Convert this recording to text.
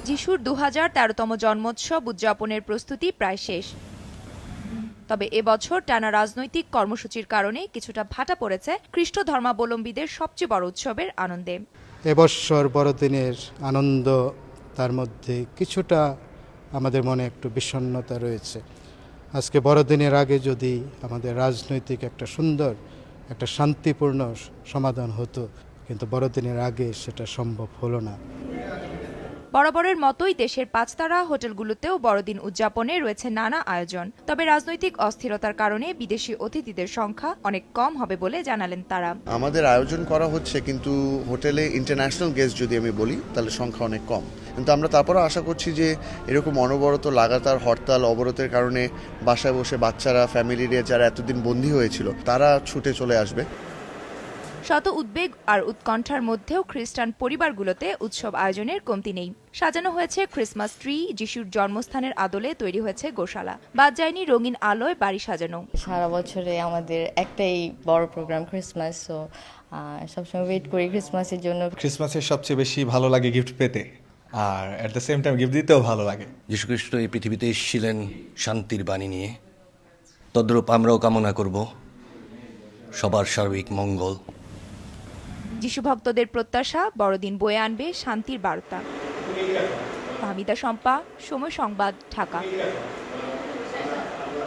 যিশুর 2013তম জন্মোৎসব উদযাপনের প্রস্তুতি প্রায় শেষ। তবে এবছর টানা রাজনৈতিক কর্মসূচির কারণে কিছুটা ভাটা পড়েছে খ্রিস্ট ধর্মাবলম্বীদের সবচেয়ে বড় উৎসবের আনন্দে। এবছর বড়দিনের আনন্দ, তার মধ্যে কিছুটা আমাদের মনে একটু বিষণ্ণতা রয়েছে। আজকে বড়দিনের আগে যদি আমাদের রাজনৈতিক একটা সুন্দর একটা শান্তিপূর্ণ সমাধান হতো, কিন্তু বড়দিনের আগে সেটা সম্ভব হলো না। বরাবরের মতোই দেশের পাঁচতারা হোটেলগুলোতেও বড়দিন উদযাপনে রয়েছে নানা আয়োজন। তবে রাজনৈতিক অস্থিরতার কারণে বিদেশি অতিথিদের সংখ্যা অনেক কম হবে বলে জানালেন তারা। আমাদের আয়োজন করা হচ্ছে, কিন্তু হোটেলে ইন্টারন্যাশনাল গেস্ট যদি আমি বলি তাহলে সংখ্যা অনেক কম। কিন্তু আমরা তারপরও আশা করছি যে এরকম অনবরত লাগাতার হরতাল অবরোধের কারণে বাসায় বসে বাচ্চারা, ফ্যামিলিরে যারা এতদিন বন্দী হয়েছিল তারা ছুটে চলে আসবে। শত উদ্বেগ আর উৎকণ্ঠার মধ্যেও খ্রিস্টান পরিবারগুলোতে উৎসব আয়োজনের কমতি নেই। সাজানো হয়েছে ক্রিসমাস ট্রি, যিশুর জন্মস্থানের আদলে তৈরি হয়েছে গোশালা, বাদ যায়নি রঙিন আলোয় বাড়ি সাজানো। সারা বছরে আমাদের একটাই বড় প্রোগ্রাম ক্রিসমাস, সো সবসময় ওয়েট করি ক্রিসমাসের জন্য। ক্রিসমাসের সবচেয়ে বেশি ভালো লাগে গিফট পেতে, আর at the same time gift দিতেও ভালো লাগে। যীশুখ্রিস্ট এই পৃথিবীতে এসেছিলেন শান্তির বাণী নিয়ে, তদ্রূপ আমরাও কামনা করব সবার সার্বিক মঙ্গল। যিশু ভক্তদের প্রত্যাশা বড়দিন বয়ে আনবে শান্তির বার্তা। ফাহমিদা শম্পা, সময় সংবাদ, ঢাকা।